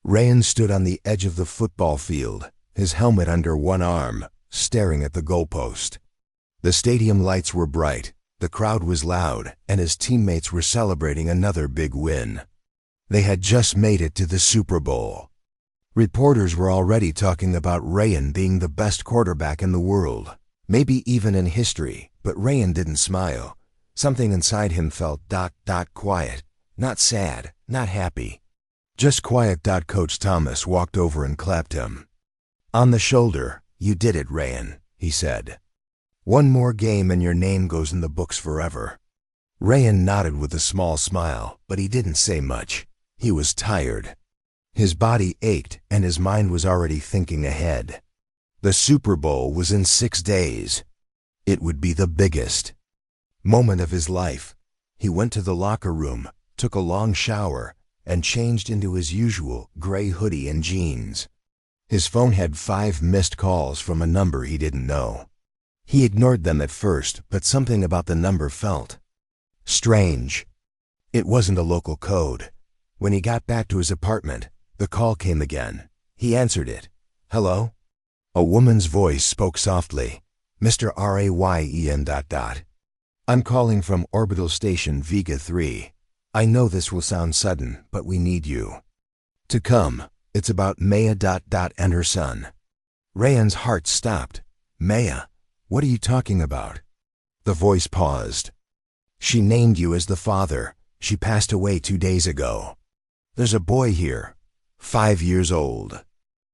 Ryan stood on the edge of the football field, his helmet under one arm, staring at the goalpost. The stadium lights were bright, the crowd was loud, and his teammates were celebrating another big win. They had just made it to the Super Bowl. Reporters were already talking about Ryan being the best quarterback in the world, maybe even in history, but Ryan didn't smile. Something inside him felt quiet, not sad, not happy. Just quiet. Coach Thomas walked over and clapped him on the shoulder. "You did it, Ryan," he said. "One more game and your name goes in the books forever." Ryan nodded with a small smile, but he didn't say much. He was tired. His body ached and his mind was already thinking ahead. The Super Bowl was in 6 days. It would be the biggest moment of his life. He went to the locker room, took a long shower, and changed into his usual gray hoodie and jeans. His phone had 5 missed calls from a number he didn't know. He ignored them at first, but something about the number felt strange. It wasn't a local code. When he got back to his apartment, the call came again. He answered it. "Hello?" A woman's voice spoke softly. "Mr. Ryan ... I'm calling from Orbital Station Vega 3. I know this will sound sudden, but we need you to come. It's about Maya ... and her son." Ryan's heart stopped. "Maya? What are you talking about?" The voice paused. "She named you as the father. She passed away 2 days ago. There's a boy here, 5 years old.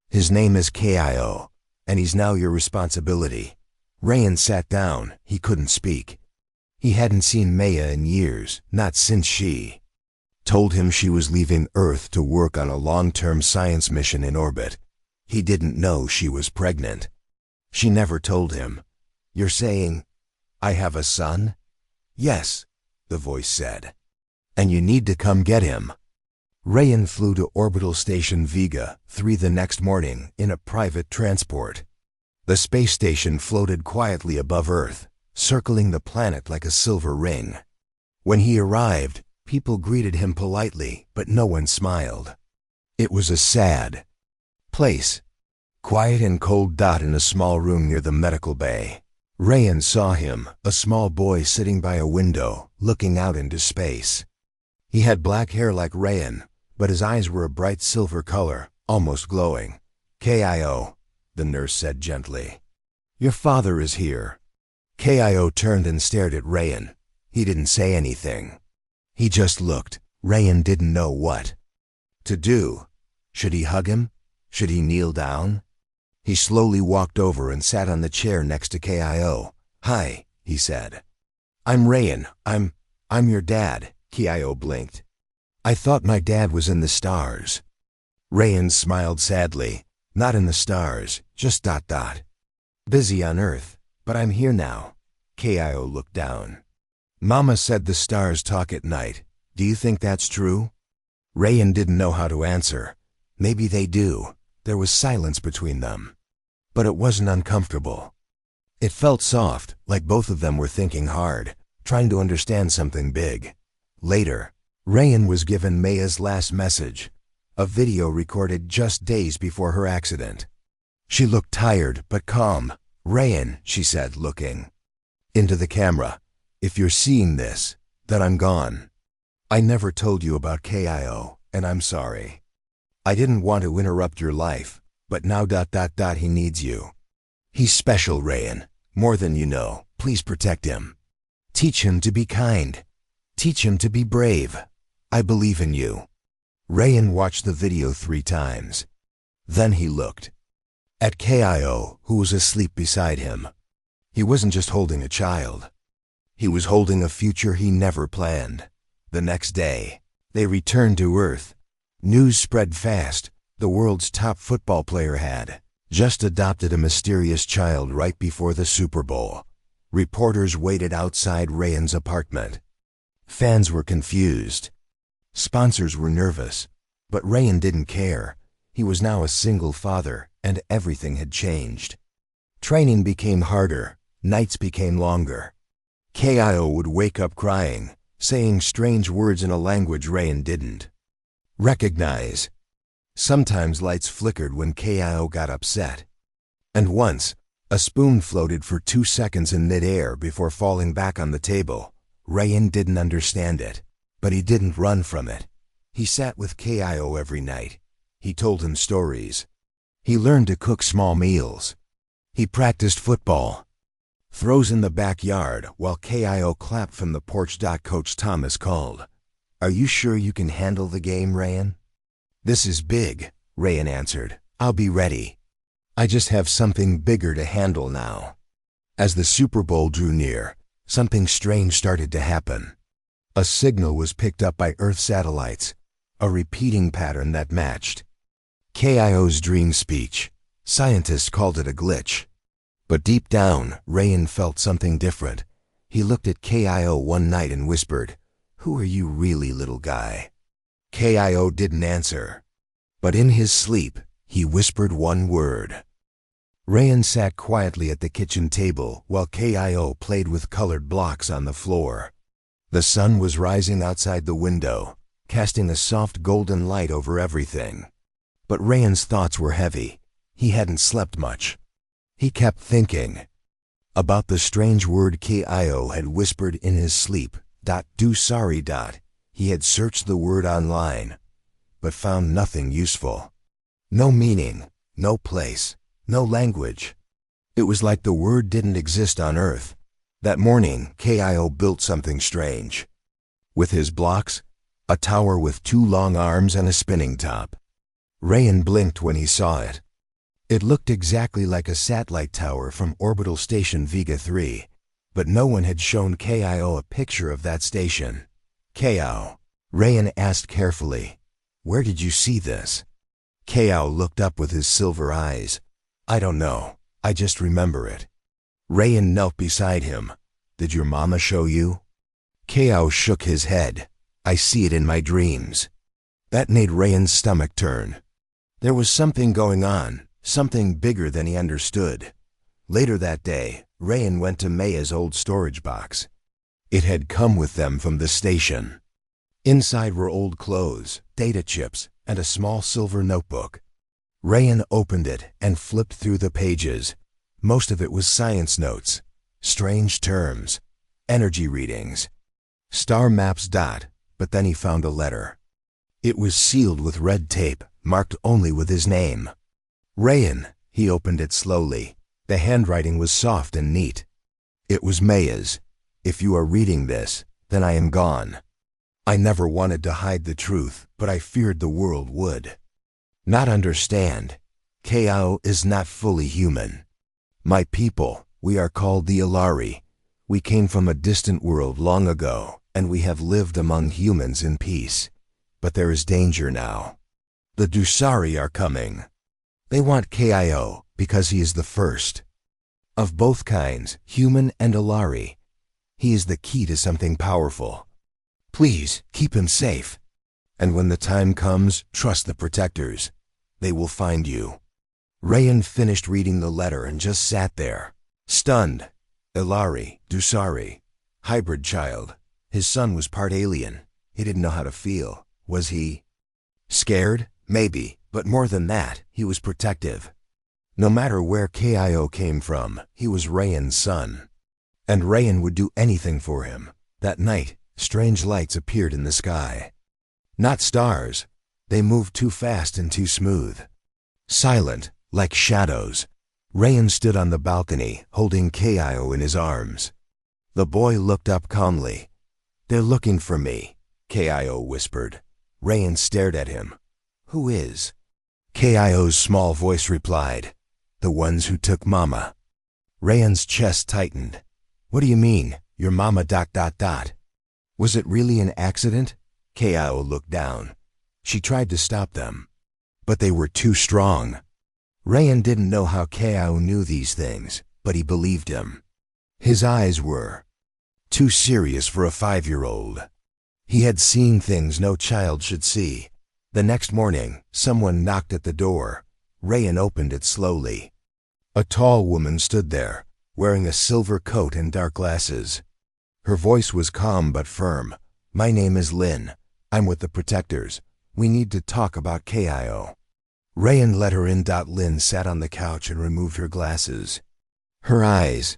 His name is Kio, and he's now your responsibility." Ryan sat down. He couldn't speak. He hadn't seen Maya in years, not since she told him she was leaving Earth to work on a long-term science mission in orbit. He didn't know she was pregnant. She never told him. "You're saying I have a son?" "Yes," the voice said. "And you need to come get him." Ryan flew to Orbital Station Vega 3 the next morning in a private transport. The space station floated quietly above Earth, circling the planet like a silver ring. When he arrived, people greeted him politely, but no one smiled. It was a sad place, quiet and cold. In a small room near the medical bay, Ryan saw him, a small boy sitting by a window, looking out into space. He had black hair like Ryan, but his eyes were a bright silver color, almost glowing. "Kio," the nurse said gently. "Your father is here." Kio turned and stared at Ryan. He didn't say anything. He just looked. Ryan didn't know what to do. Should he hug him? Should he kneel down? He slowly walked over and sat on the chair next to Kio. "Hi," he said. "I'm Ryan. I'm your dad." Kio blinked. "I thought my dad was in the stars." Ryan smiled sadly. "Not in the stars, just ... busy on Earth. But I'm here now." Kio looked down. "Mama said the stars talk at night. Do you think that's true?" Ryan didn't know how to answer. Maybe they do. There was silence between them. But it wasn't uncomfortable. It felt soft, like both of them were thinking hard, trying to understand something big. Later, Ryan was given Maya's last message, a video recorded just days before her accident. She looked tired but calm. "Ryan," she said, looking into the camera, "if you're seeing this, then I'm gone. I never told you about Kio, and I'm sorry. I didn't want to interrupt your life, but now ... he needs you. He's special, Ryan, more than you know. Please protect him. Teach him to be kind. Teach him to be brave. I believe in you." Ryan watched the video 3 times. Then he looked at Kio, who was asleep beside him. He wasn't just holding a child. He was holding a future he never planned. The next day, they returned to Earth. News spread fast. The world's top football player had just adopted a mysterious child right before the Super Bowl. Reporters waited outside Ryan's apartment. Fans were confused. Sponsors were nervous. But Ryan didn't care. He was now a single father, and everything had changed. Training became harder. Nights became longer. Kio would wake up crying, saying strange words in a language Ryan didn't recognize. Sometimes lights flickered when KIO got upset. And once, a spoon floated for 2 seconds in midair before falling back on the table. Ryan didn't understand it, but he didn't run from it. He sat with KIO every night. He told him stories. He learned to cook small meals. He practiced football throws in the backyard while KIO clapped from the porch. Coach Thomas called. "Are you sure you can handle the game, Ryan?" "This is big," Ryan answered. "I'll be ready. I just have something bigger to handle now." As the Super Bowl drew near, something strange started to happen. A signal was picked up by Earth satellites, a repeating pattern that matched KIO's dream speech. Scientists called it a glitch. But deep down, Ryan felt something different. He looked at KIO one night and whispered, "Who are you really, little guy?" KIO didn't answer. But in his sleep, he whispered one word. Ryan sat quietly at the kitchen table while KIO played with colored blocks on the floor. The sun was rising outside the window, casting a soft golden light over everything. But Ryan's thoughts were heavy. He hadn't slept much. He kept thinking about the strange word KIO had whispered in his sleep. "Do sorry." He had searched the word online, but found nothing useful. No meaning, no place, no language. It was like the word didn't exist on Earth. That morning, KIO built something strange. With his blocks, a tower with 2 long arms and a spinning top. Ryan blinked when he saw it. It looked exactly like a satellite tower from orbital station Vega 3, but no one had shown KIO a picture of that station. "KIO," Ryan asked carefully, "where did you see this?" KIO looked up with his silver eyes. "I don't know, I just remember it." Ryan knelt beside him. "Did your mama show you?" KIO shook his head. "I see it in my dreams." That made Ryan's stomach turn. There was something going on, something bigger than he understood. Later that day, Ryan went to Maya's old storage box. It had come with them from the station. Inside were old clothes, data chips, and a small silver notebook. Ryan opened it and flipped through the pages. Most of it was science notes, strange terms, energy readings, star maps. But then he found a letter. It was sealed with red tape, marked only with his name. "Ryan," he opened it slowly. The handwriting was soft and neat. It was Maya's. "If you are reading this, then I am gone. I never wanted to hide the truth, but I feared the world would not understand. KIO is not fully human. My people, we are called the Ilari. We came from a distant world long ago, and we have lived among humans in peace. But there is danger now. The Dusari are coming. They want KIO because he is the first of both kinds, human and Ilari. He is the key to something powerful. Please keep him safe. And when the time comes, trust the protectors. They will find you." Ryan finished reading the letter and just sat there, stunned. Ilari, Dusari, hybrid child. His son was part alien. He didn't know how to feel. Was he scared? Maybe, but more than that, he was protective. No matter where KIO came from, he was Ryan's son. And Ryan would do anything for him. That night, strange lights appeared in the sky. Not stars. They moved too fast and too smooth. Silent, like shadows. Ryan stood on the balcony, holding KIO in his arms. The boy looked up calmly. "They're looking for me," KIO whispered. Ryan stared at him. "Who is?" KIO's small voice replied, "The ones who took Mama." Ryan's chest tightened. "What do you mean, your mama ... Was it really an accident?" KIO looked down. "She tried to stop them, but they were too strong." Ryan didn't know how KIO knew these things, but he believed him. His eyes were too serious for a 5-year-old. He had seen things no child should see. The next morning, someone knocked at the door. Ryan opened it slowly. A tall woman stood there, wearing a silver coat and dark glasses. Her voice was calm but firm. "My name is Lynn. I'm with the protectors. We need to talk about KIO." Rayan let her in. Lynn sat on the couch and removed her glasses. Her eyes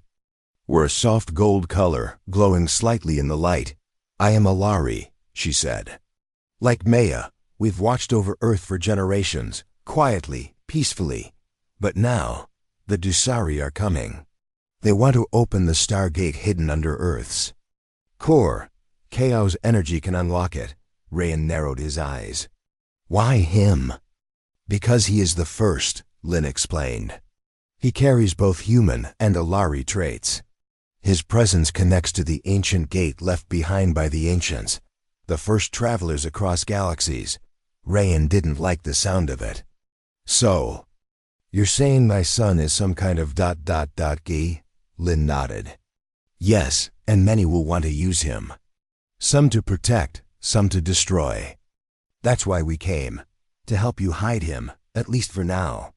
were a soft gold color, glowing slightly in the light. I am Alari, she said. Like Maya, we've watched over Earth for generations, quietly, peacefully. But now, the Dusari are coming. They want to open the stargate hidden under Earth's core. Chaos energy can unlock it. Rayan narrowed his eyes. Why him? Because he is the first, Lynn explained. He carries both human and Alari traits. His presence connects to the ancient gate left behind by the ancients, the first travelers across galaxies. Rayan didn't like the sound of it. So, you're saying my son is some kind of ... Lynn nodded. Yes, and many will want to use him. Some to protect, some to destroy. That's why we came, to help you hide him, at least for now.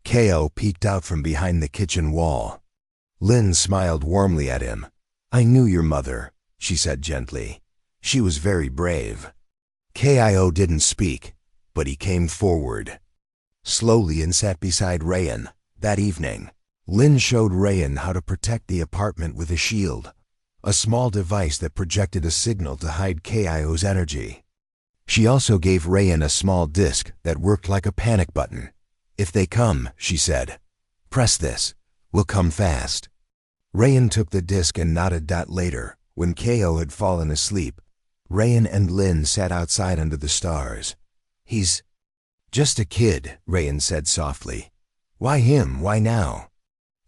Ko peeked out from behind the kitchen wall. Lynn smiled warmly at him. I knew your mother, she said gently. She was very brave. Ko didn't speak, but he came forward slowly and sat beside Rayan. That evening, Lynn showed Rayan how to protect the apartment with a shield, a small device that projected a signal to hide Ko's energy. She also gave Rayan a small disc that worked like a panic button. If they come, she said, press this. We'll come fast. Rayan took the disc and nodded. Later, when Ko had fallen asleep, Rayan and Lynn sat outside under the stars. He's just a kid, Rayan said softly. Why him? Why now?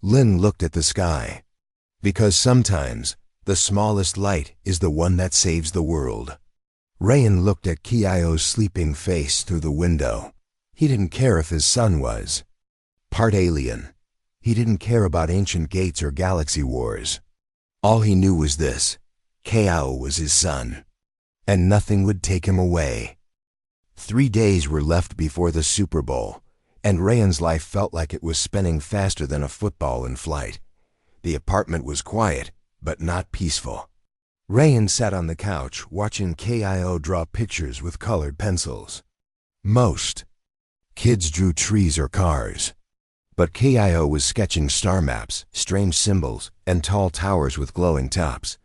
Lynn looked at the sky. Because sometimes, the smallest light is the one that saves the world. Rayan looked at Ko's sleeping face through the window. He didn't care if his son was part alien. He didn't care about ancient gates or galaxy wars. All he knew was this: Ko was his son, and nothing would take him away. 3 days were left before the Super Bowl, and Rayan's life felt like it was spinning faster than a football in flight. The apartment was quiet, but not peaceful. Rayan sat on the couch watching Ko draw pictures with colored pencils. Most kids drew trees or cars, but Ko was sketching star maps, strange symbols, and tall towers with glowing tops.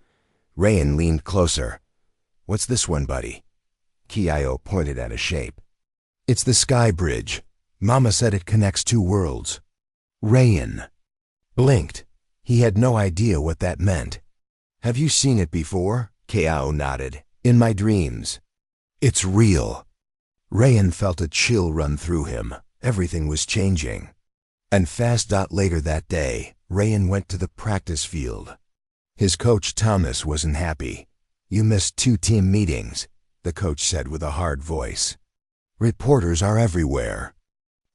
Rayan leaned closer. What's this one, buddy? Ko pointed at a shape. It's the Sky Bridge. Mama said it connects 2 worlds. Rayan blinked. He had no idea what that meant. Have you seen it before? Ko nodded. In my dreams. It's real. Rayan felt a chill run through him. Everything was changing. And fast. Later that day, Rayan went to the practice field. His coach Thomas wasn't happy. You missed 2 team meetings, the coach said with a hard voice. Reporters are everywhere.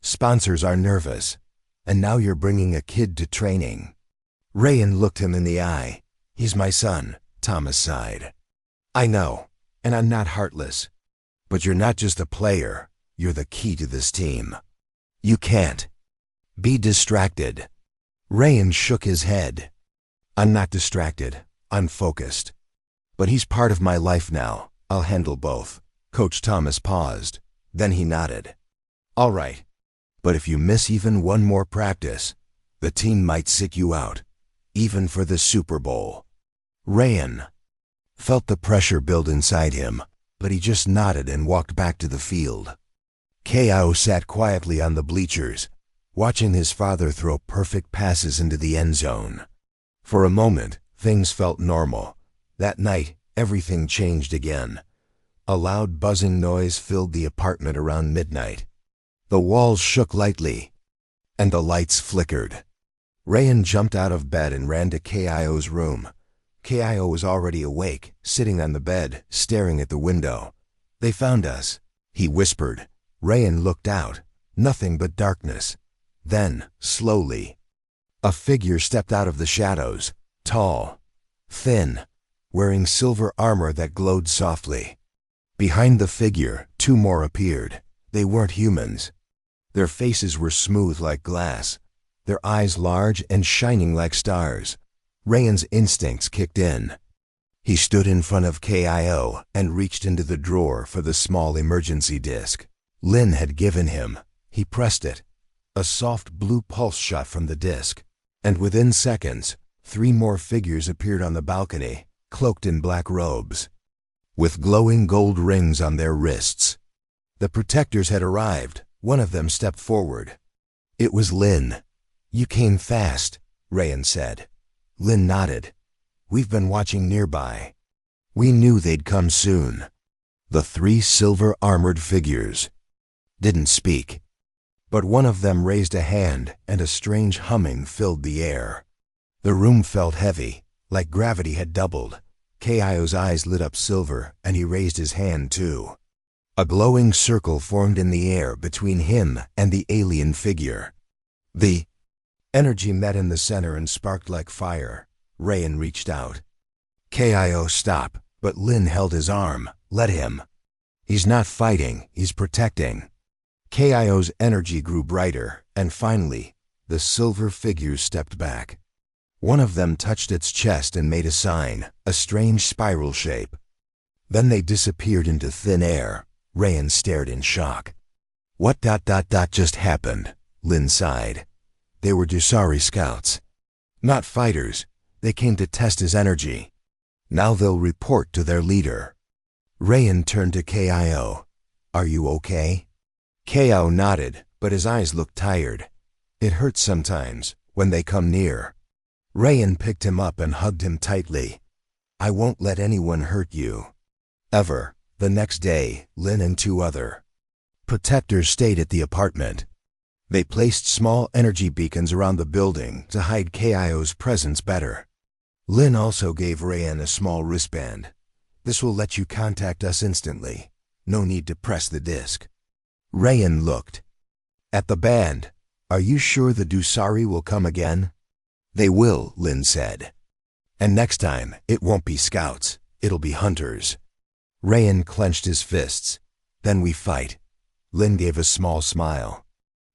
Sponsors are nervous. And now you're bringing a kid to training. Rayan looked him in the eye. He's my son, Thomas sighed. I know, and I'm not heartless. But you're not just a player, you're the key to this team. You can't be distracted. Rayan shook his head. I'm not distracted, I'm focused. But he's part of my life now. I'll handle both. Coach Thomas paused. Then he nodded. All right. But if you miss even one more practice, the team might sit you out, even for the Super Bowl. Rayan felt the pressure build inside him, but he just nodded and walked back to the field. Ko sat quietly on the bleachers, watching his father throw perfect passes into the end zone. For a moment, things felt normal. That night, everything changed again. A loud buzzing noise filled the apartment around midnight. The walls shook lightly, and the lights flickered. Rayan jumped out of bed and ran to Ko's room. Ko was already awake, sitting on the bed, staring at the window. They found us, he whispered. Rayan looked out. Nothing but darkness. Then, slowly, a figure stepped out of the shadows, tall, thin, wearing silver armor that glowed softly. Behind the figure, 2 more appeared. They weren't humans. Their faces were smooth like glass, their eyes large and shining like stars. Rayan's instincts kicked in. He stood in front of Ko and reached into the drawer for the small emergency disc Lynn had given him. He pressed it. A soft blue pulse shot from the disc, and within seconds, 3 more figures appeared on the balcony, cloaked in black robes, with glowing gold rings on their wrists. The protectors had arrived. One of them stepped forward. It was Lynn. "You came fast," Rayan said. Lynn nodded. "We've been watching nearby. We knew they'd come soon." The 3 silver-armored figures didn't speak, but one of them raised a hand and a strange humming filled the air. The room felt heavy, like gravity had doubled. Kyo's eyes lit up silver and he raised his hand too. A glowing circle formed in the air between him and the alien figure. The energy met in the center and sparked like fire. Rayan reached out. "Kyo, stop," but Lynn held his arm. "Let him. He's not fighting, he's protecting." Kyo's energy grew brighter, and finally, the silver figures stepped back. One of them touched its chest and made a sign, a strange spiral shape. Then they disappeared into thin air. Rayan stared in shock. "What just happened?" Lynn sighed. "They were Dusari scouts. Not fighters. They came to test his energy. Now they'll report to their leader." Rayan turned to Kyo. "Are you okay?" Kyo nodded, but his eyes looked tired. "It hurts sometimes, when they come near." Rayan picked him up and hugged him tightly. "I won't let anyone hurt you. Ever." The next day, Lynn and 2 other protectors stayed at the apartment. They placed small energy beacons around the building to hide Kyo's presence better. Lynn also gave Rayan a small wristband. "This will let you contact us instantly. No need to press the disc." Rayan looked at the band. "Are you sure the Dusari will come again?" "They will," Lynn said. "And next time, it won't be scouts. It'll be hunters." Rayan clenched his fists. "Then we fight." Lynn gave a small smile.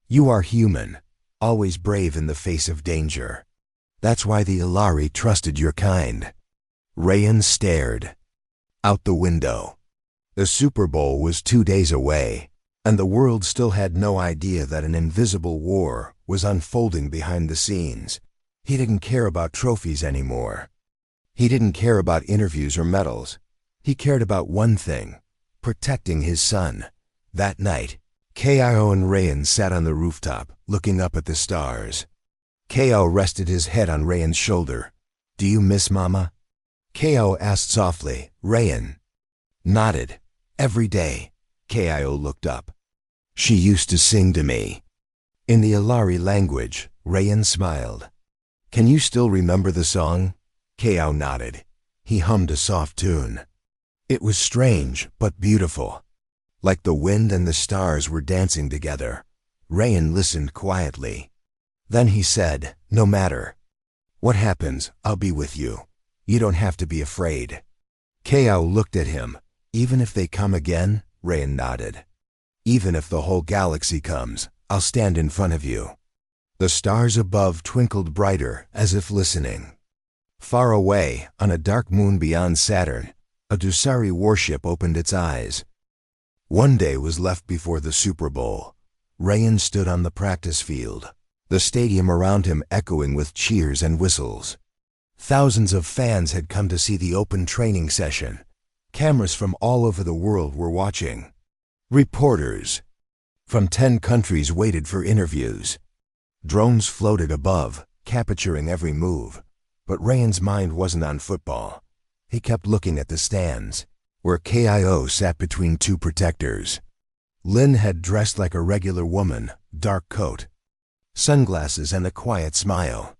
"You are human, always brave in the face of danger. That's why the Ilari trusted your kind." Rayan stared out the window. The Super Bowl was 2 days away, and the world still had no idea that an invisible war was unfolding behind the scenes. He didn't care about trophies anymore. He didn't care about interviews or medals. He cared about one thing: protecting his son. That night, Kyo and Rayan sat on the rooftop, looking up at the stars. Kyo rested his head on Rayan's shoulder. "Do you miss Mama?" Kyo asked softly. Rayan nodded. "Every day." Kyo looked up. "She used to sing to me." In the Ilari language, Rayan smiled. "Can you still remember the song?" Kyo nodded. He hummed a soft tune. It was strange, but beautiful. Like the wind and the stars were dancing together. Rayan listened quietly. Then he said, "No matter what happens, I'll be with you. You don't have to be afraid." Kyo looked at him. "Even if they come again?" Rayan nodded. "Even if the whole galaxy comes, I'll stand in front of you." The stars above twinkled brighter, as if listening. Far away, on a dark moon beyond Saturn, a Dusari warship opened its eyes. One day was left before the Super Bowl. Rayan stood on the practice field, the stadium around him echoing with cheers and whistles. Thousands of fans had come to see the open training session. Cameras from all over the world were watching. Reporters from 10 countries waited for interviews. Drones floated above, capturing every move. But Rayan's mind wasn't on football. He kept looking at the stands, where Kyo sat between 2 protectors. Lynn had dressed like a regular woman, dark coat, sunglasses and a quiet smile.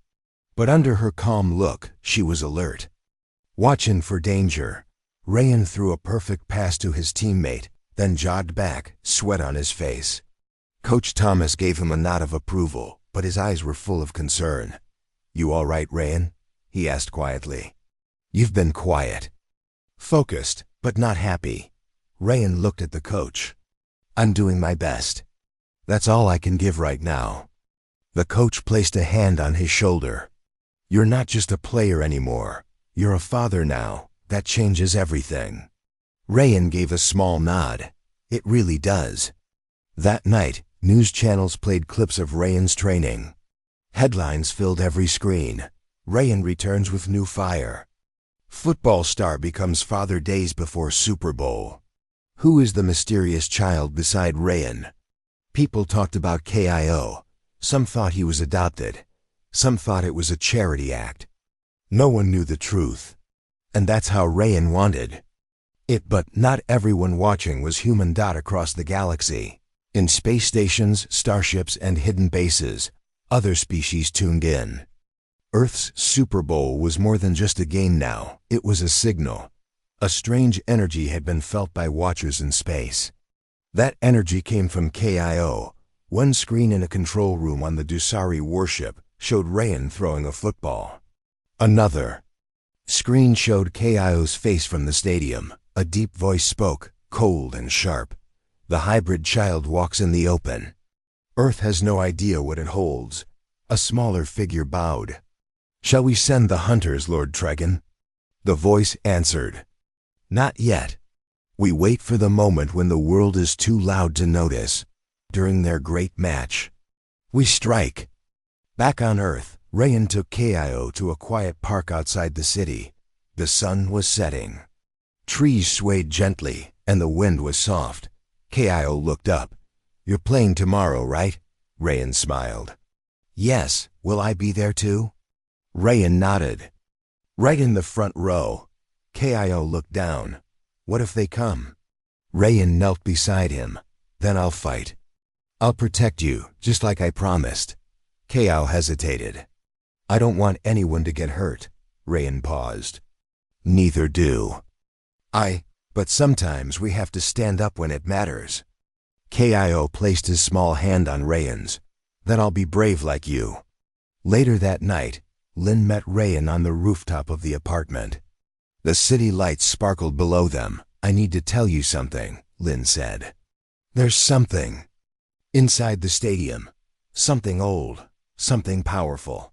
But under her calm look, she was alert, watching for danger. Rayan threw a perfect pass to his teammate, then jogged back, sweat on his face. Coach Thomas gave him a nod of approval, but his eyes were full of concern. "You all right, Rayan?" he asked quietly. "You've been quiet, focused, but not happy." Rayan looked at the coach. "I'm doing my best. That's all I can give right now." The coach placed a hand on his shoulder. "You're not just a player anymore. You're a father now. That changes everything." Rayan gave a small nod. "It really does." That night, News channels played clips of Ryan's training. Headlines filled every screen. Ryan returns with new fire. Football star becomes father days before Super Bowl. Who is the mysterious child beside Ryan? People talked about KIO. Some thought he was adopted. Some thought it was a charity act. No one knew the truth. And that's how Ryan wanted it, but not everyone watching was human. Across the galaxy, in space stations, starships, and hidden bases, other species tuned in. Earth's Super Bowl was more than just a game now. It was a signal. A strange energy had been felt by watchers in space. That energy came from KIO. One screen in a control room on the Dusari warship showed Ryan throwing a football. Another screen showed KIO's face from the stadium. A deep voice spoke, cold and sharp. The hybrid child walks in the open. Earth has no idea what it holds. A smaller figure bowed. Shall we send the hunters, Lord Tregan? The voice answered. Not yet. We wait for the moment when the world is too loud to notice. During their great match, we strike. Back on Earth, Ryan took KIO to a quiet park outside the city. The sun was setting. Trees swayed gently, and the wind was soft. KIO looked up. You're playing tomorrow, right? Ryan smiled. Yes, will I be there too? Ryan nodded. Right in the front row. KIO looked down. What if they come? Ryan knelt beside him. Then I'll fight. I'll protect you, just like I promised. KIO hesitated. I don't want anyone to get hurt. Ryan paused. Neither do but sometimes we have to stand up when it matters. KIO placed his small hand on Ryan's. Then I'll be brave like you. Later that night, Lynn met Ryan on the rooftop of the apartment. The city lights sparkled below them. I need to tell you something, Lynn said. There's something inside the stadium. Something old, something powerful.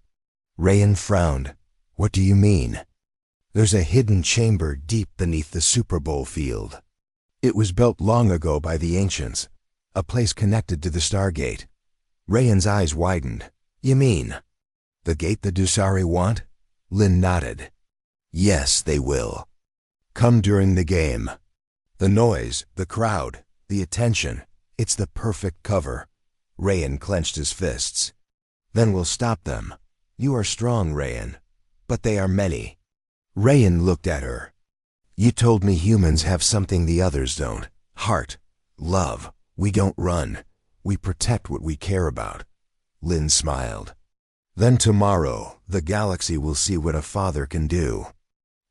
Ryan frowned. What do you mean? There's a hidden chamber deep beneath the Super Bowl field. It was built long ago by the ancients, a place connected to the Stargate. Ryan's eyes widened. You mean the gate the Dusari want? Lynn nodded. Yes, they will. Come during the game. The noise, the crowd, the attention, it's the perfect cover. Ryan clenched his fists. Then we'll stop them. You are strong, Ryan, but they are many. Ryan looked at her. You told me humans have something the others don't. Heart, love. We don't run. We protect what we care about. Lynn smiled. Then tomorrow, the galaxy will see what a father can do.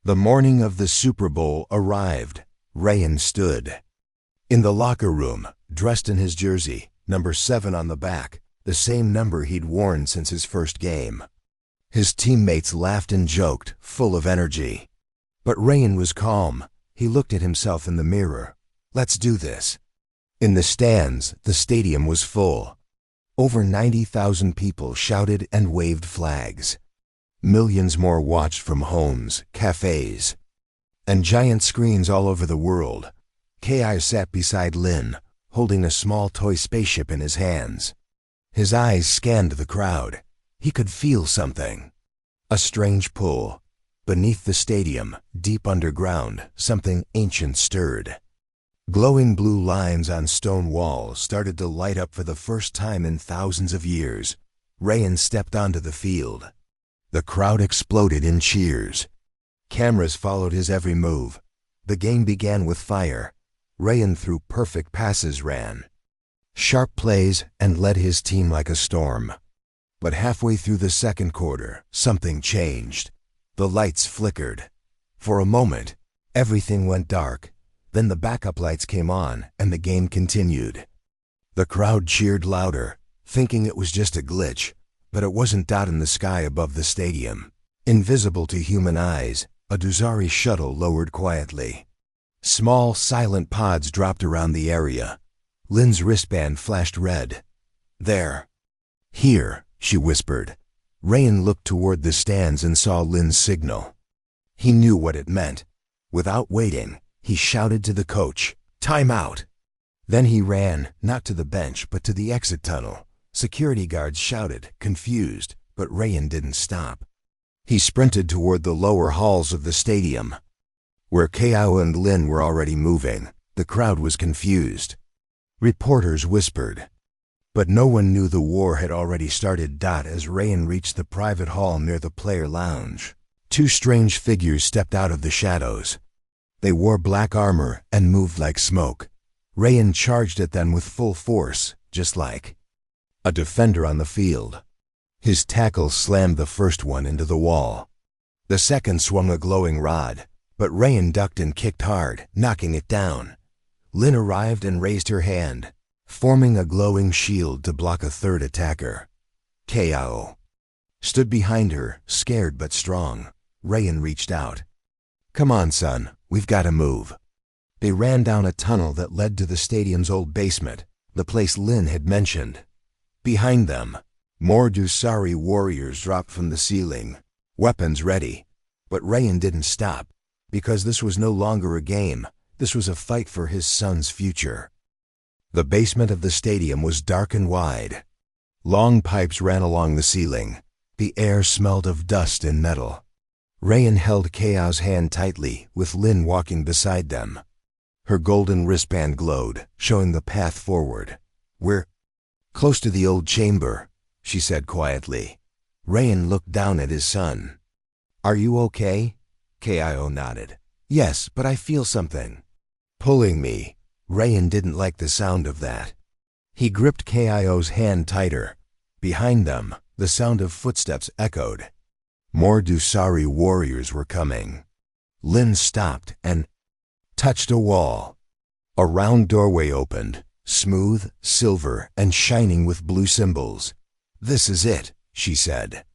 The morning of the Super Bowl arrived. Ryan stood in the locker room, dressed in his jersey, number 7 on the back, the same number he'd worn since his first game. His teammates laughed and joked, full of energy. But Ryan was calm. He looked at himself in the mirror. Let's do this. In the stands, the stadium was full. Over 90,000 people shouted and waved flags. Millions more watched from homes, cafes, and giant screens all over the world. K.I. sat beside Lynn, holding a small toy spaceship in his hands. His eyes scanned the crowd. He could feel something. A strange pull. Beneath the stadium, deep underground, something ancient stirred. Glowing blue lines on stone walls started to light up for the first time in thousands of years. Ryan stepped onto the field. The crowd exploded in cheers. Cameras followed his every move. The game began with fire. Ryan threw perfect passes, ran sharp plays, and led his team like a storm. But halfway through the second quarter, something changed. The lights flickered. For a moment, everything went dark. Then the backup lights came on, and the game continued. The crowd cheered louder, thinking it was just a glitch, but it wasn't. Dot in the sky above the stadium, invisible to human eyes, a Dusari shuttle lowered quietly. Small, silent pods dropped around the area. Lynn's wristband flashed red. There. Here, she whispered. Ryan looked toward the stands and saw Lynn's signal. He knew what it meant. Without waiting, he shouted to the coach, "Time out!" Then he ran, not to the bench, but to the exit tunnel. Security guards shouted, confused, but Rayan didn't stop. He sprinted toward the lower halls of the stadium. Where Kao and Lin were already moving, the crowd was confused. Reporters whispered. But no one knew the war had already started. As Rayan reached the private hall near the player lounge, two strange figures stepped out of the shadows. They wore black armor and moved like smoke. Rayan charged at them with full force, just like a defender on the field. His tackle slammed the first one into the wall. The second swung a glowing rod, but Rayan ducked and kicked hard, knocking it down. Lin arrived and raised her hand, forming a glowing shield to block a third attacker. Kao stood behind her, scared but strong. Rayan reached out. "Come on, son, we've got to move." They ran down a tunnel that led to the stadium's old basement, the place Lin had mentioned. Behind them, more Dusari warriors dropped from the ceiling, weapons ready. But Rayan didn't stop, because this was no longer a game. This was a fight for his son's future. The basement of the stadium was dark and wide. Long pipes ran along the ceiling. The air smelled of dust and metal. Rayan held Kao's hand tightly, with Lin walking beside them. Her golden wristband glowed, showing the path forward. "We're close to the old chamber," she said quietly. Rayan looked down at his son. "Are you okay?" Kao nodded. "Yes, but I feel something pulling me." Rayan didn't like the sound of that. He gripped Kao's hand tighter. Behind them, the sound of footsteps echoed. More Dusari warriors were coming. Lin stopped and touched a wall. A round doorway opened, smooth, silver, and shining with blue symbols. "This is it," she said.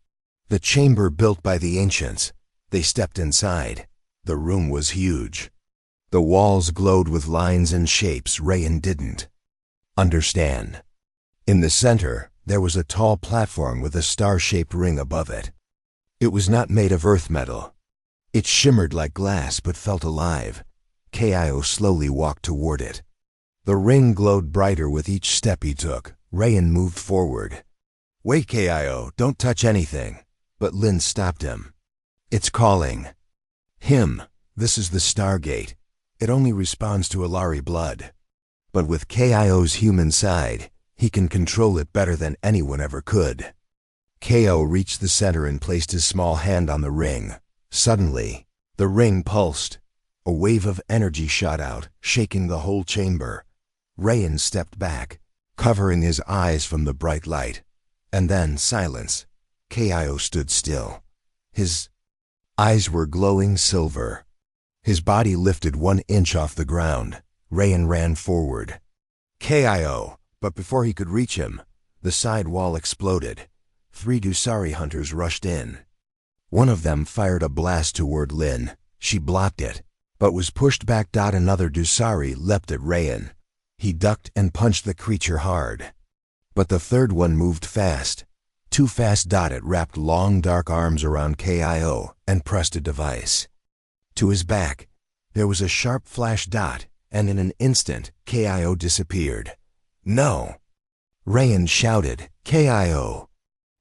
The chamber built by the ancients. They stepped inside. The room was huge. The walls glowed with lines and shapes Rayan didn't understand. In the center, there was a tall platform with a star-shaped ring above it. It was not made of earth metal. It shimmered like glass but felt alive. Kao slowly walked toward it. The ring glowed brighter with each step he took. Rayan moved forward. "Wait, Kao, don't touch anything." But Lin stopped him. "It's calling him. This is the Stargate. It only responds to Alari blood. But with Kao's human side, he can control it better than anyone ever could." Kao reached the center and placed his small hand on the ring. Suddenly, the ring pulsed. A wave of energy shot out, shaking the whole chamber. Rayan stepped back, covering his eyes from the bright light. And then silence. Kao stood still. His eyes were glowing silver. His body lifted 1 inch off the ground. Rayan ran forward. Kao! But before he could reach him, the side wall exploded. 3 Dusari hunters rushed in. One of them fired a blast toward Lin. She blocked it, but was pushed back. Another Dusari leapt at Rayan. He ducked and punched the creature hard. But the third one moved fast. Too fast. It wrapped long dark arms around Kao and pressed a device to his back. There was a sharp flash. And in an instant, Kao disappeared. "No!" Rayan shouted, "Kao!"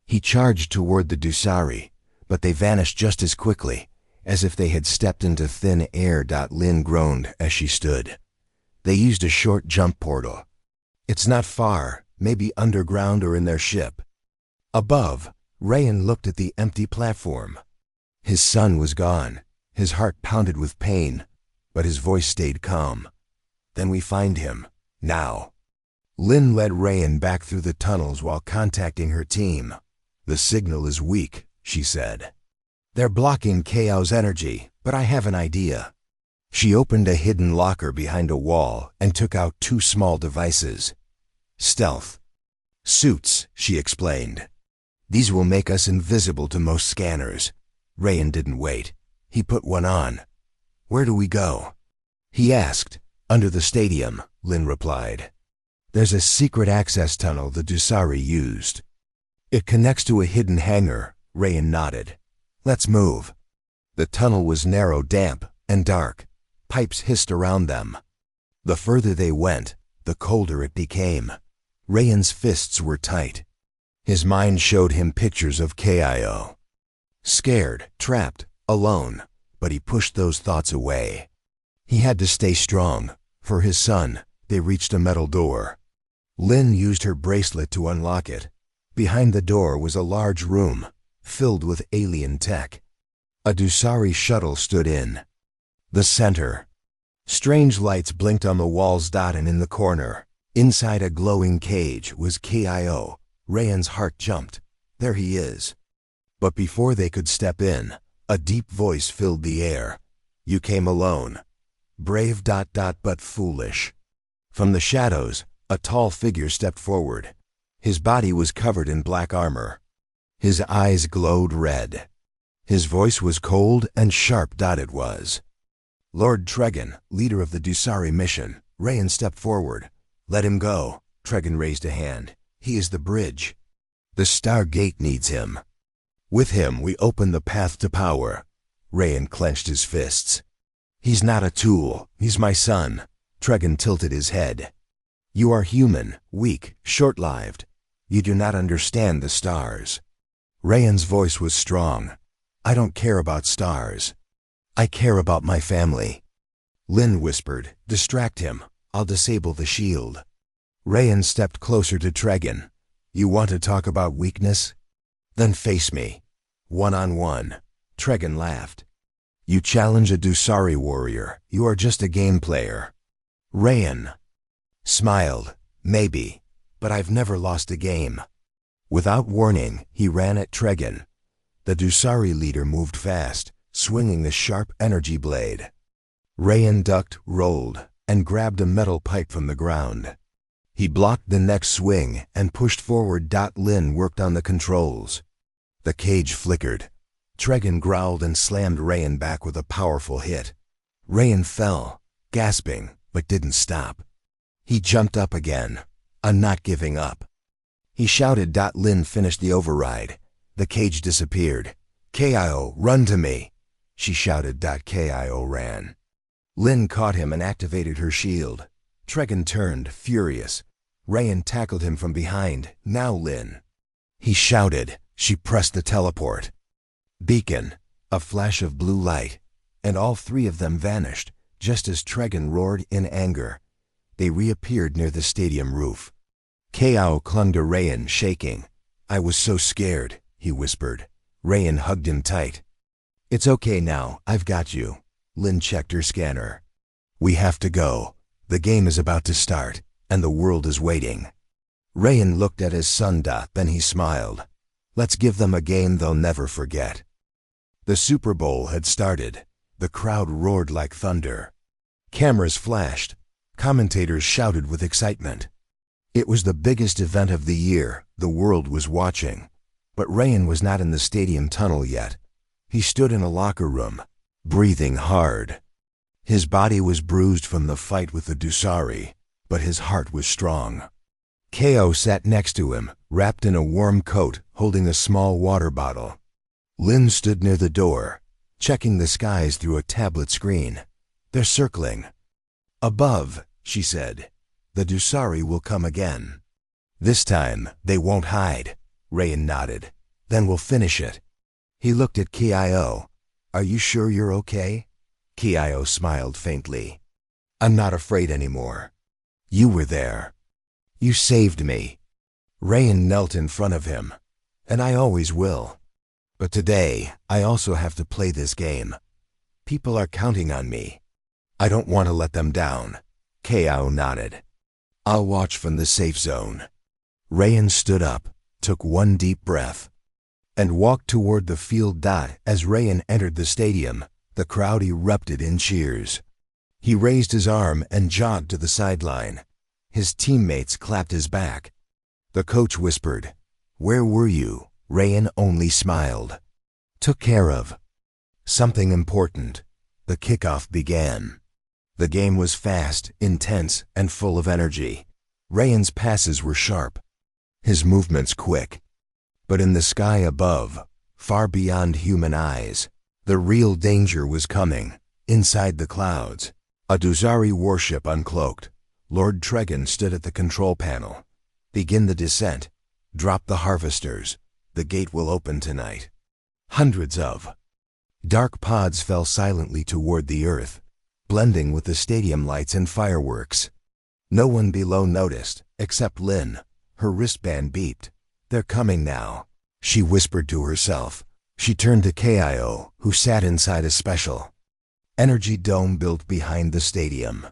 He charged toward the Dusari, but they vanished just as quickly, as if they had stepped into thin air. Lin groaned as she stood. They used a short jump portal. "It's not far, maybe underground or in their ship." Above, Rayan looked at the empty platform. His son was gone. His heart pounded with pain, but his voice stayed calm. "Then we find him, now." Lin led Rayan back through the tunnels while contacting her team. "The signal is weak," she said. "They're blocking Kao's energy, but I have an idea." She opened a hidden locker behind a wall and took out 2 small devices. "Stealth suits," she explained. "These will make us invisible to most scanners." Rayan didn't wait. He put one on. "Where do we go?" he asked. "Under the stadium," Lin replied. "There's a secret access tunnel the Dusari used. It connects to a hidden hangar." Rayan nodded. "Let's move." The tunnel was narrow, damp, and dark. Pipes hissed around them. The further they went, the colder it became. Rayan's fists were tight. His mind showed him pictures of KIO. Scared, trapped, alone, but he pushed those thoughts away. He had to stay strong. For his son, they reached a metal door. Lynn used her bracelet to unlock it. Behind the door was a large room, filled with alien tech. A Dusari shuttle stood in the center. Strange lights blinked on the walls. And in the corner, inside a glowing cage, was KIO. Rayan's heart jumped. There he is. But before they could step in, a deep voice filled the air. You came alone. Brave ... but foolish. From the shadows, a tall figure stepped forward. His body was covered in black armor. His eyes glowed red. His voice was cold and sharp. It was Lord Tregan, leader of the Dusari mission. Rayan stepped forward. Let him go. Tregan raised a hand. He is the bridge. The Stargate needs him. With him we open the path to power. Rayan clenched his fists. He's not a tool. He's my son. Tregan tilted his head. You are human, weak, short-lived. You do not understand the stars. Rayan's voice was strong. I don't care about stars. I care about my family. Lynn whispered, distract him. I'll disable the shield. Rayan stepped closer to Tregan. You want to talk about weakness? Then face me. One-on-one. Tregan laughed. You challenge a Dusari warrior. You are just a game player. Rayan smiled. Maybe, but I've never lost a game. Without warning, he ran at Tregan. The Dusari leader moved fast, swinging the sharp energy blade. Rayan ducked, rolled, and grabbed a metal pipe from the ground. He blocked the next swing and pushed forward. Lynn worked on the controls. The cage flickered. Tregan growled and slammed Rayan back with a powerful hit. Rayan fell, gasping, but didn't stop. He jumped up again. I'm not giving up. He shouted. Lynn finished the override. The cage disappeared. KIO, run to me. She shouted. KIO ran. Lynn caught him and activated her shield. Tregan turned, furious. Rayan tackled him from behind. Now, Lynn. He shouted. She pressed the teleport. Beacon, a flash of blue light, and all three of them vanished, just as Tregan roared in anger. They reappeared near the stadium roof. KIO clung to Rayan, shaking. I was so scared, he whispered. Rayan hugged him tight. It's okay now, I've got you. Lynn checked her scanner. We have to go. The game is about to start, and the world is waiting. Rayan looked at his son. Then he smiled. Let's give them a game they'll never forget. The Super Bowl had started. The crowd roared like thunder. Cameras flashed. Commentators shouted with excitement. It was the biggest event of the year. The world was watching. But Rayan was not in the stadium tunnel yet. He stood in a locker room, breathing hard. His body was bruised from the fight with the Dusari, but his heart was strong. KIO sat next to him, wrapped in a warm coat, holding a small water bottle. Lynn stood near the door, checking the skies through a tablet screen. They're circling. Above, she said. The Dusari will come again. This time, they won't hide. Rayan nodded. Then we'll finish it. He looked at KIO. Are you sure you're okay? KIO smiled faintly. I'm not afraid anymore. You were there. You saved me. Rayan knelt in front of him. And I always will. But today, I also have to play this game. People are counting on me. I don't want to let them down. KIO nodded. I'll watch from the safe zone. Rayan stood up, took one deep breath, and walked toward the field. As Rayan entered the stadium, the crowd erupted in cheers. He raised his arm and jogged to the sideline. His teammates clapped his back. The coach whispered, "Where were you?" Rayan only smiled. Took care of. Something important. The kickoff began. The game was fast, intense, and full of energy. Rayan's passes were sharp, his movements quick. But in the sky above, far beyond human eyes, the real danger was coming. Inside the clouds, a Dusari warship uncloaked, Lord Tregan stood at the control panel. "Begin the descent. Drop the harvesters. The gate will open tonight." Hundreds of dark pods fell silently toward the earth, blending with the stadium lights and fireworks. No one below noticed, except Lynn. Her wristband beeped. "They're coming now," she whispered to herself. She turned to KIO, who sat inside a special energy dome built behind the stadium.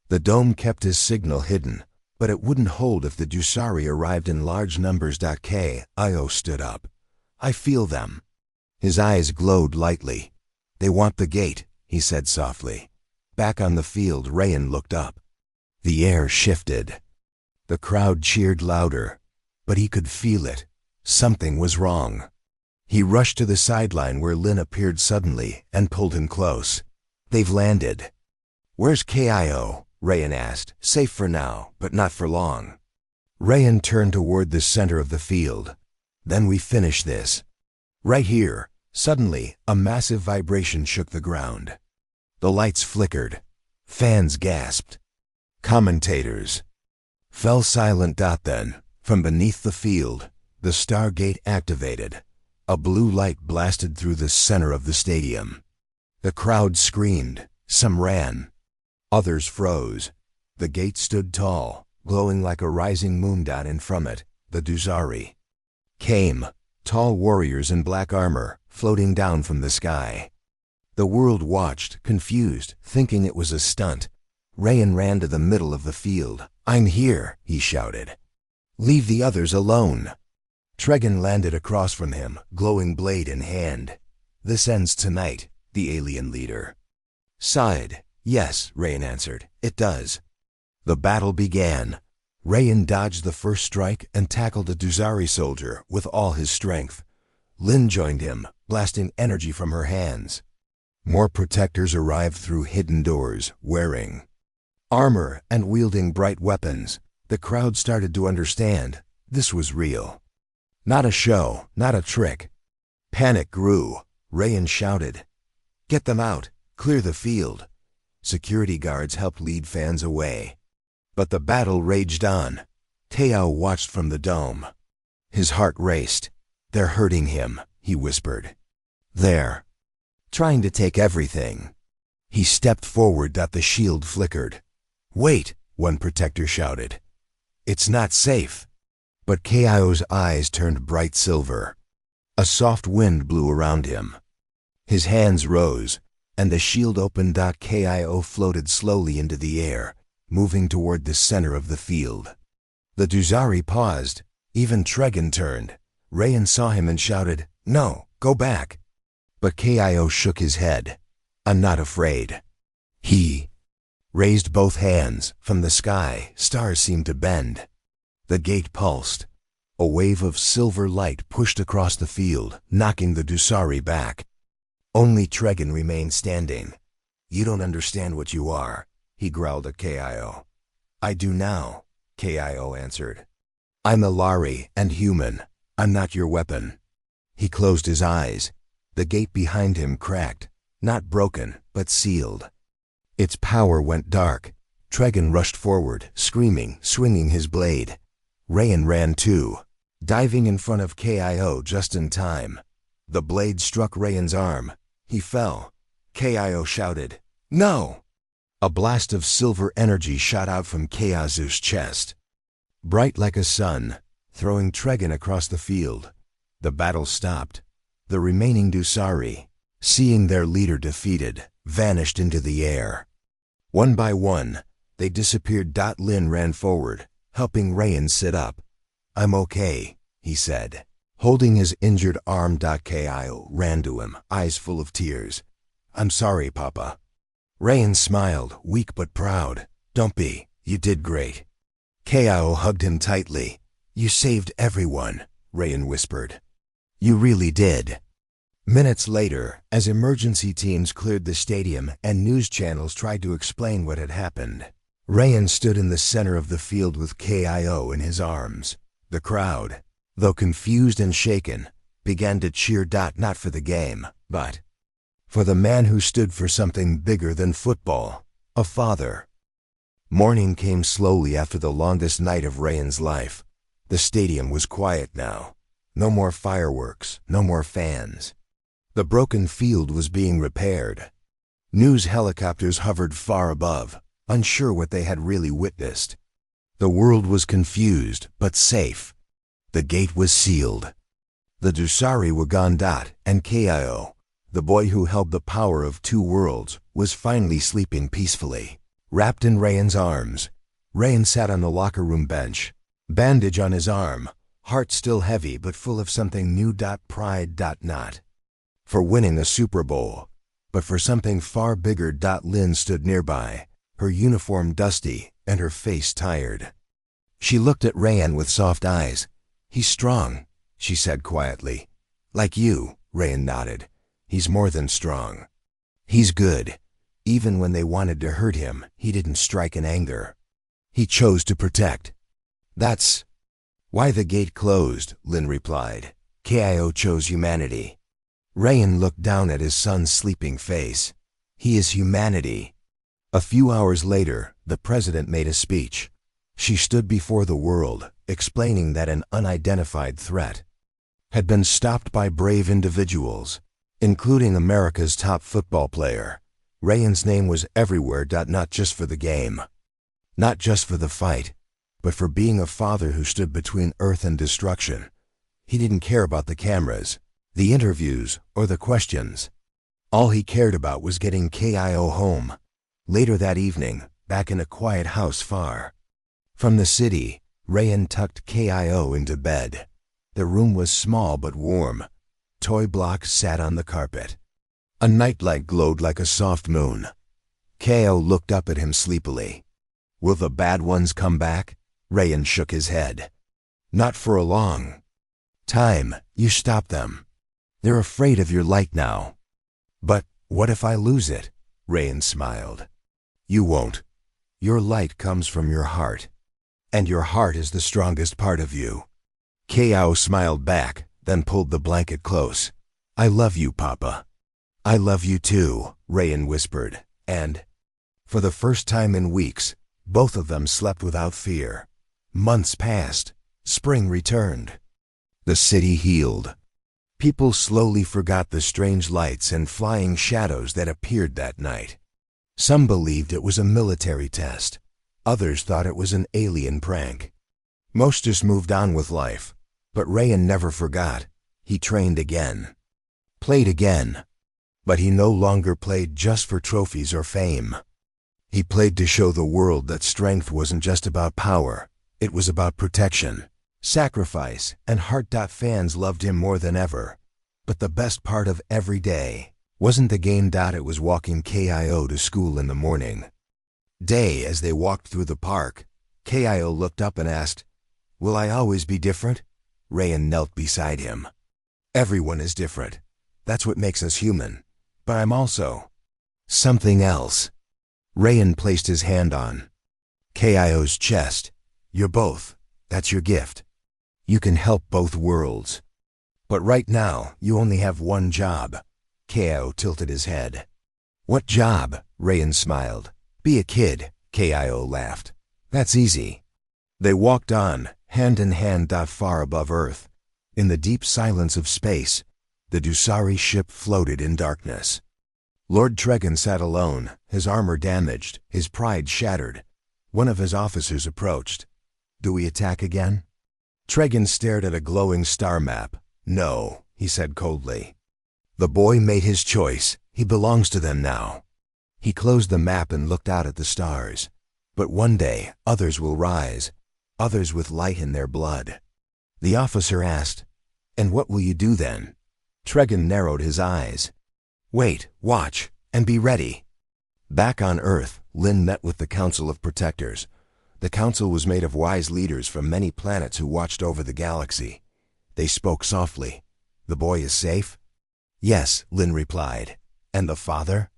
The dome kept his signal hidden, but it wouldn't hold if the Dusari arrived in large numbers. KIO stood up. "I feel them." His eyes glowed lightly. "They want the gate," he said softly. Back on the field, Rayan looked up. The air shifted. The crowd cheered louder, but he could feel it. Something was wrong. He rushed to the sideline where Lynn appeared suddenly and pulled him close. "They've landed." "Where's KIO?" Rayan asked. "Safe for now, but not for long." Rayan turned toward the center of the field. "Then we finish this. Right here." Suddenly, a massive vibration shook the ground. The lights flickered. Fans gasped. Commentators fell silent. Then, from beneath the field, the Stargate activated. A blue light blasted through the center of the stadium. The crowd screamed. Some ran. Others froze. The gate stood tall, glowing like a rising moon. And from it, the Dusari came, tall warriors in black armor, floating down from the sky. The world watched, confused, thinking it was a stunt. Rayan ran to the middle of the field. "I'm here," he shouted. "Leave the others alone." Tregan landed across from him, glowing blade in hand. "This ends tonight," the alien leader sighed. "Yes," Rayan answered, "it does." The battle began. Rayan dodged the first strike and tackled a Dusari soldier with all his strength. Lynn joined him, blasting energy from her hands. More protectors arrived through hidden doors, wearing armor and wielding bright weapons. The crowd started to understand. This was real. Not a show, not a trick. Panic grew. Rayan shouted, "Get them out! Clear the field!" Security guards helped lead fans away. But the battle raged on. Teo watched from the dome. His heart raced. "They're hurting him," he whispered. "They're trying to take everything." He stepped forward. The shield flickered. "Wait," one protector shouted. "It's not safe." But KIO's eyes turned bright silver. A soft wind blew around him. His hands rose, and the shield opened. KIO floated slowly into the air, moving toward the center of the field. The Dusari paused. Even Tregan turned. Rayan saw him and shouted, "No, go back." But KIO shook his head. "I'm not afraid." He raised both hands. From the sky, stars seemed to bend. The gate pulsed. A wave of silver light pushed across the field, knocking the Dusari back. Only Tregan remained standing. "You don't understand what you are," he growled at KIO. "I do now," KIO answered. "I'm a Lari and human. I'm not your weapon." He closed his eyes. The gate behind him cracked, not broken, but sealed. Its power went dark. Tregan rushed forward, screaming, swinging his blade. Rayan ran too, diving in front of KIO just in time. The blade struck Rayan's arm. He fell. KIO shouted, "No!" A blast of silver energy shot out from KIO's chest, bright like a sun, throwing Tregan across the field. The battle stopped. The remaining Dusari, seeing their leader defeated, vanished into the air. One by one, they disappeared. Lin ran forward, helping Rayan sit up. "I'm okay," he said, holding his injured arm. KIO ran to him, eyes full of tears. "I'm sorry, Papa." Rayan smiled, weak but proud. "Don't be. You did great." KIO hugged him tightly. "You saved everyone," Rayan whispered. "You really did." Minutes later, as emergency teams cleared the stadium and news channels tried to explain what had happened, Rayan stood in the center of the field with KIO in his arms. The crowd, though confused and shaken, began to cheer. Not for the game, but for the man who stood for something bigger than football, a father. Morning came slowly after the longest night of Ryan's life. The stadium was quiet now. No more fireworks, no more fans. The broken field was being repaired. News helicopters hovered far above, unsure what they had really witnessed. The world was confused, but safe. The gate was sealed. The Dusari Wagandat and Kio, the boy who held the power of two worlds, was finally sleeping peacefully. Wrapped in Ryan's arms, Ryan sat on the locker room bench, bandage on his arm, heart still heavy but full of something new. Pride. Not for winning a Super Bowl, but for something far bigger. Lynn stood nearby, her uniform dusty and her face tired. She looked at Ryan with soft eyes. "He's strong," she said quietly. "Like you," Ryan nodded. "He's more than strong. He's good. Even when they wanted to hurt him, he didn't strike in anger. He chose to protect." "That's why the gate closed," Lynn replied. "Kio chose humanity." Ryan looked down at his son's sleeping face. "He is humanity." A few hours later, the president made a speech. She stood before the world, explaining that an unidentified threat had been stopped by brave individuals, including America's top football player. Ryan's name was everywhere. Not just for the game, not just for the fight, but for being a father who stood between earth and destruction. He didn't care about the cameras, the interviews, or the questions. All he cared about was getting Kio home. Later that evening, back in a quiet house far from the city, Ryan tucked Kio into bed. The room was small but warm. Toy blocks sat on the carpet. A nightlight glowed like a soft moon. Kio looked up at him sleepily. "Will the bad ones come back?" Ryan shook his head. "Not for a long time. You stop them. They're afraid of your light now." "But what if I lose it?" Ryan smiled. "You won't. Your light comes from your heart, and your heart is the strongest part of you." Kio smiled back, then pulled the blanket close. "I love you, Papa." "I love you too," Ryan whispered, and for the first time in weeks, both of them slept without fear. Months passed. Spring returned. The city healed. People slowly forgot the strange lights and flying shadows that appeared that night. Some believed it was a military test. Others thought it was an alien prank. Most just moved on with life. But Ryan never forgot. He trained again. Played again. But he no longer played just for trophies or fame. He played to show the world that strength wasn't just about power. It was about protection, sacrifice, and heart. Fans loved him more than ever. But the best part of every day wasn't the game. It was walking Kio to school in the morning. As they walked through the park, Kio looked up and asked, "Will I always be different?" Ryan knelt beside him. "Everyone is different. That's what makes us human. But I'm also something else." Ryan placed his hand on Kio's chest. "You're both. That's your gift. You can help both worlds. But right now, you only have one job." Kio tilted his head. "What job?" Ryan smiled. "Be a kid," Kio laughed. "That's easy." They walked on, hand in hand. Far above Earth, in the deep silence of space, the Dusari ship floated in darkness. Lord Tregan sat alone, his armor damaged, his pride shattered. One of his officers approached. "Do we attack again?" Tregan stared at a glowing star map. "No," he said coldly. "The boy made his choice. He belongs to them now." He closed the map and looked out at the stars. "But one day, others will rise, others with light in their blood." The officer asked, "And what will you do then?" Tregan narrowed his eyes. "Wait, watch, and be ready." Back on Earth, Lynn met with the Council of Protectors. The council was made of wise leaders from many planets who watched over the galaxy. They spoke softly. "The boy is safe?" "Yes," Lynn replied. "And the father?"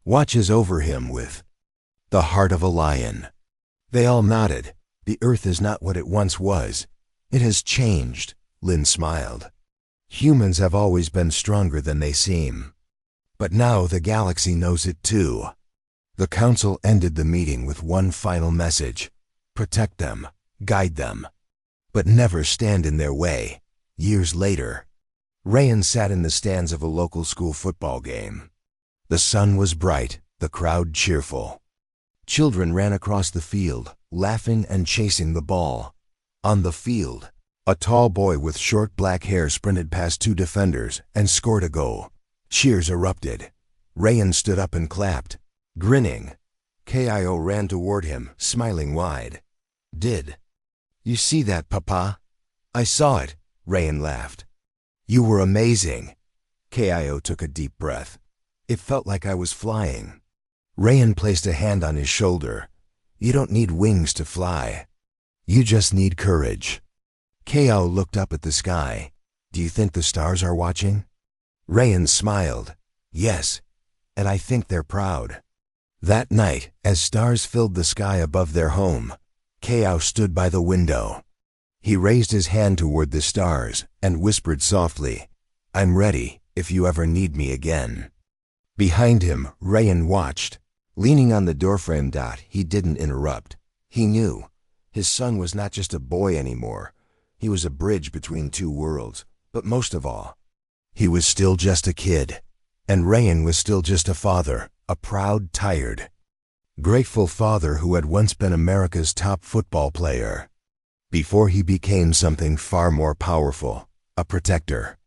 "Watches over him with the heart of a lion." They all nodded. "The Earth is not what it once was. It has changed," Lynn smiled. "Humans have always been stronger than they seem. But now the galaxy knows it too." The council ended the meeting with one final message: protect them, guide them, but never stand in their way. Years later, Rayan sat in the stands of a local school football game. The sun was bright, the crowd cheerful. Children ran across the field, laughing and chasing the ball. On the field, a tall boy with short black hair sprinted past two defenders and scored a goal. Cheers erupted. Rayan stood up and clapped. Grinning, Kio ran toward him, smiling wide. "Did you see that, Papa?" "I saw it," Rayan laughed. "You were amazing." Kio took a deep breath. "It felt like I was flying." Rayan placed a hand on his shoulder. "You don't need wings to fly. You just need courage." Kio looked up at the sky. "Do you think the stars are watching?" Rayan smiled. "Yes, and I think they're proud." That night, as stars filled the sky above their home, Kio stood by the window. He raised his hand toward the stars and whispered softly, "I'm ready if you ever need me again." Behind him, Rayan watched. Leaning on the doorframe, he didn't interrupt. He knew his son was not just a boy anymore. He was a bridge between two worlds. But most of all, he was still just a kid. And Rayan was still just a father, a proud, tired, grateful father who had once been America's top football player, before he became something far more powerful, a protector.